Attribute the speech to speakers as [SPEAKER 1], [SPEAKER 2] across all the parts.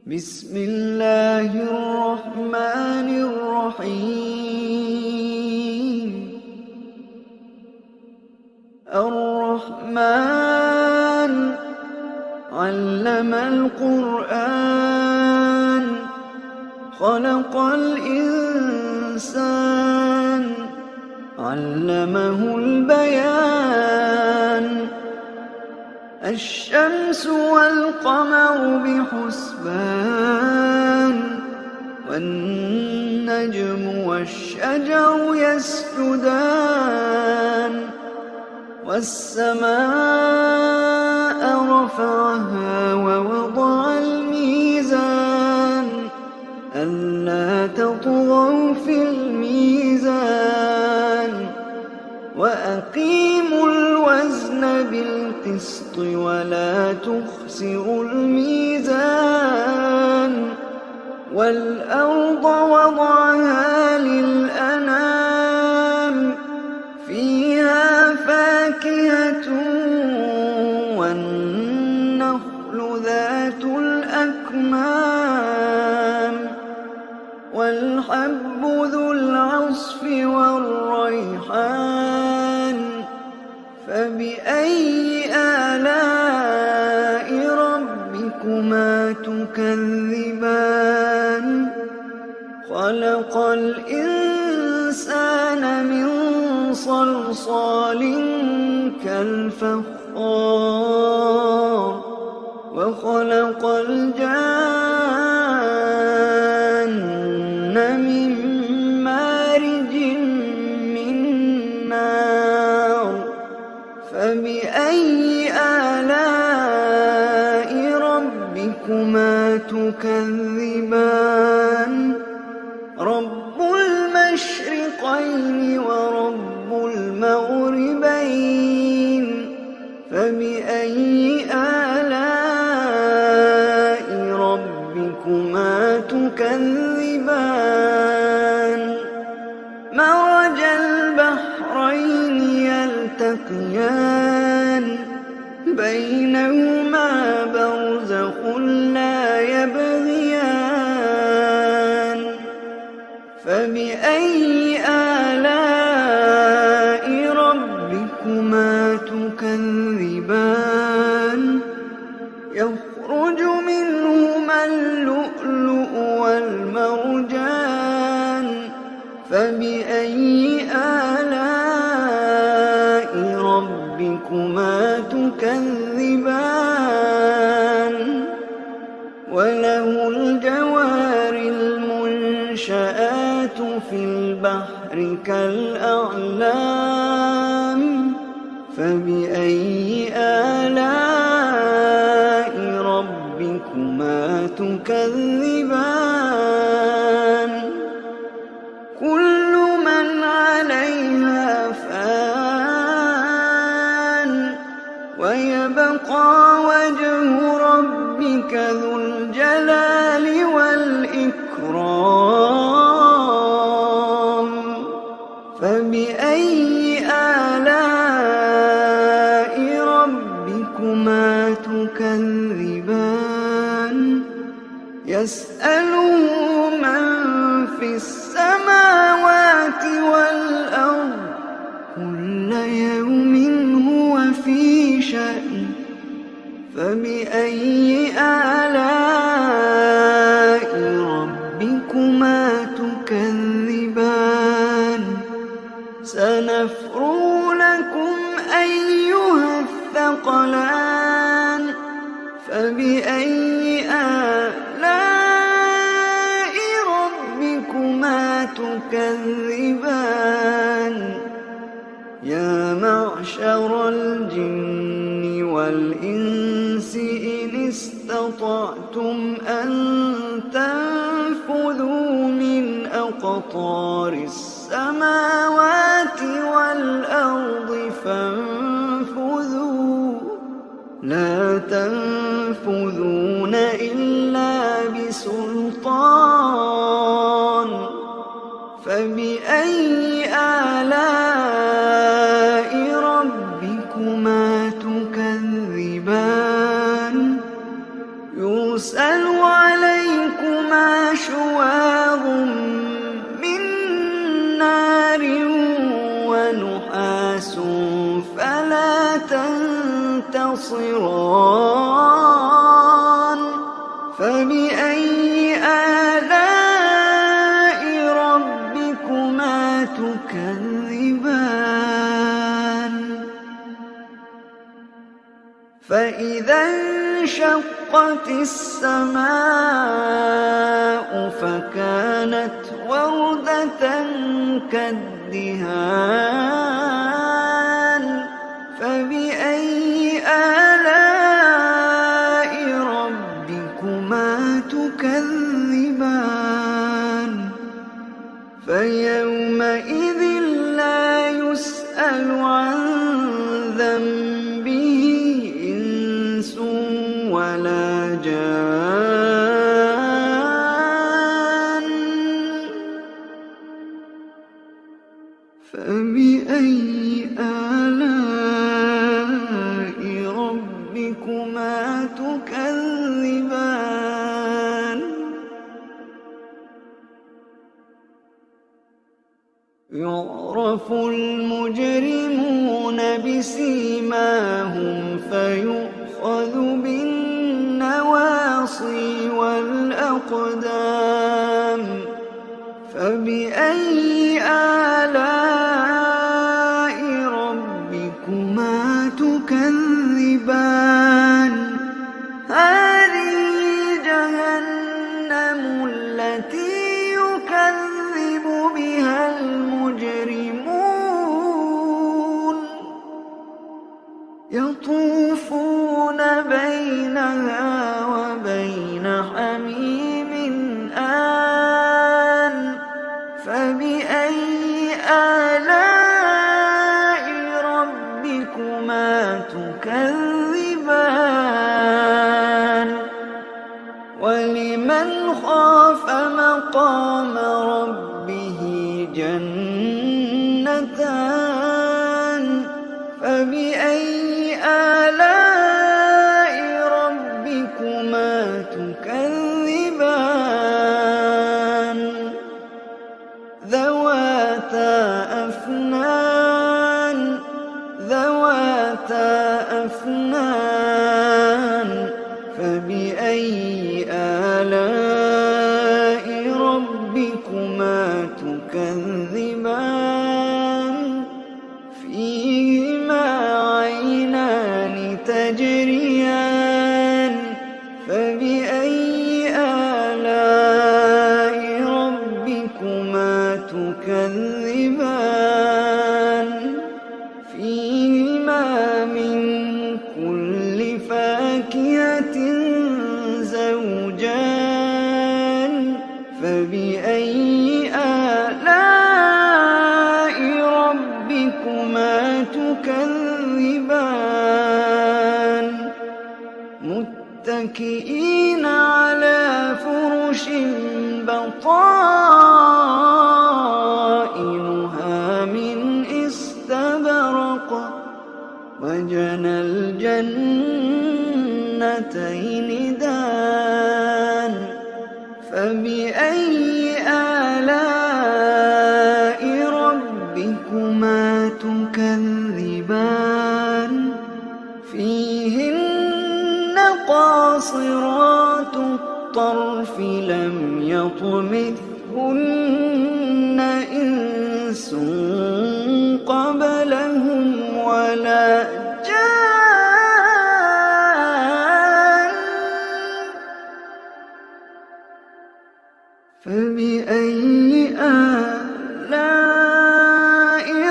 [SPEAKER 1] بسم الله الرحمن الرحيم. الرحمن علم القرآن خلق الإنسان علمه البيان. الشمس والقمر بحسبان والنجم والشجر يسجدان. والسماء رفعها ووضع الميزان ألا تطغوا في الميزان وأقيموا الوزن بالقسط ولا تخسروا الميزان. والأرض وضعها للأنام فيها فاكهة والنخل ذات الأكمام والحب ذو العصف والريحان. فبأي آلاء ربكما تكذبان؟ خلق الإنسان من صلصال كالفخار وخلق الجان من مارج من نار. فبأي آلاء ربكما تكذبان؟ رب المشرقين ورب المغربين. فبأي آلاء ربكما تكذبان؟ مرج البحرين يلتقيان بينهما برزخ لا يبغيان. فبأي آلاء ربكما تكذبان؟ يخرج منهما اللؤلؤ والمرجان. فبأي آلاء ربكما تكذبان؟ وله الجوار المنشآت في البحر كالأعلام. فبأي آلاء ربكما تكذبان؟ كل من عليها فان ويبقى وجه ربك ذو الجلال والإكرام. فبأي آلاء ربكما تكذبان؟ يسأله من في السماوات والأرض كل يوم هو في شأن. فبأي آلاء ربكما تكذبان؟ سنفرغ لكم أيها الثقلان. فبأي آلاء ربكما تكذبان؟ يا معشر الجن والإنس إن استطعتم أن تنفذوا من أقطار السماوات والأرض فانفذوا لا تنفذون إلا بسلطان. فبأي آلاء ربكما تكذبان؟ يرسل عليكم تبصران فبأي آلاء ربكما تكذبان فإذا انشقت السماء فكانت وردة كالدهان فبأي آلاء ربكما تكذبان فيومئذ لا يسأل عن ذنبه إنس ولا جان فبأي آلاء ربكما تكذبان يعرف المجرمون بسيماهم فيؤخذ بالنواصي والأقدام فبأي آلاء ربكما تكذبان هذه جهنم التي يكذب بها المجرمون يطوفون بينها وبين حميم آن فبأي آلاء ربكما تكذبان ولمن خاف مقام ربه جنتان فبأي آلاء ربكما تكذبان ذواتا أفنان فبأي آلاء ربكما تكذبان فيهما عينان تجريان فبأي آلاء ربكما تكذبان فيهما من كل فاكهة زوجان فبأي آلاء ربكما تكذبان متكئين على فرش بطائنها من استبرق وجنى الجنتين دان فبأي آلاء ربكما تكذبان فيهن قاصرات الطرف لم يطمثهن إنس قبلهم ولا جان فبأي آلاء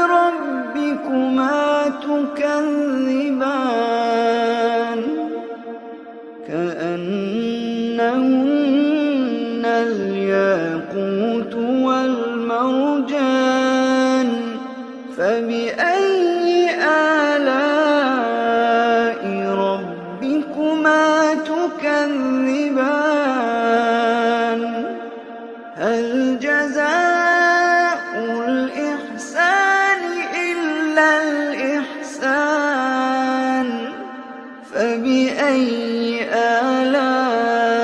[SPEAKER 1] ربكما تكذبان كأنهن الياقوت والمرجان فبأي آلاء ربكما تكذبان هل جزاء الإحسان إلا الإحسان فبأي آلاء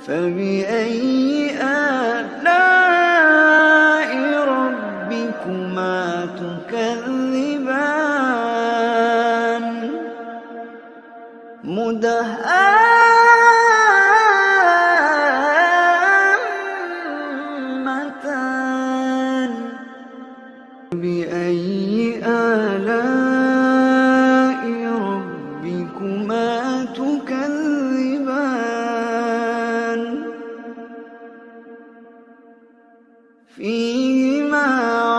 [SPEAKER 1] فبأي آلاء ربكما تكذبان مدهامتان بأي آلاء ربكما تكذبان فيهما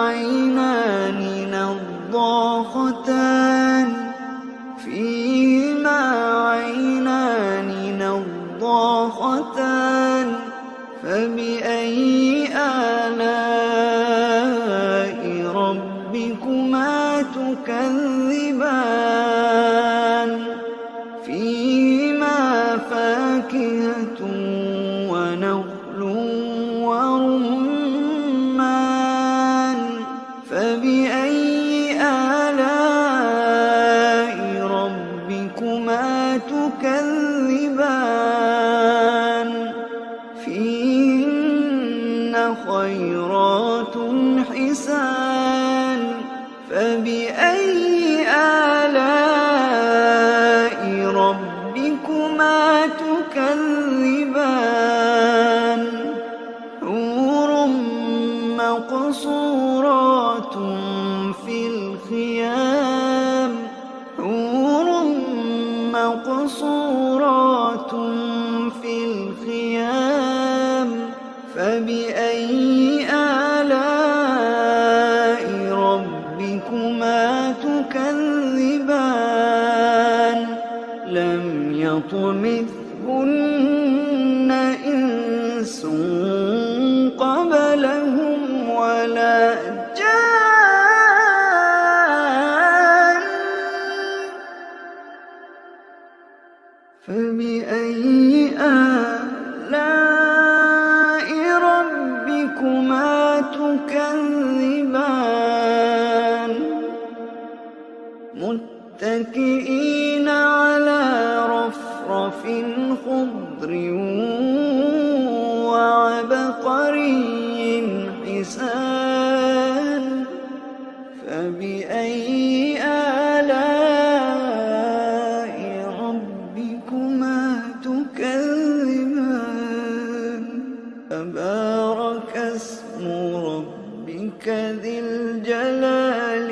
[SPEAKER 1] عينان نضاختان فيهما عينان نضاختان فبأي آلاء ربكما تكذبان فيهما فاكهة ونخل ورمان فبأي آلاء ربكما تكذبان فيهن خيرات حسان فبأي آلاء ربكما تكذبان حور مقصورات في الخيام حور مقصورات في الخيام فبأي آلاء ربكما تكذبان لم يطمثهن إنس قبلهم ولا جان فبأي آلاء ربكما تكذبان متكئين على رفرف خضر وعبقري حسان فبأي آلاء ربكما تكذبان تبارك اسم ربك ذي الجلال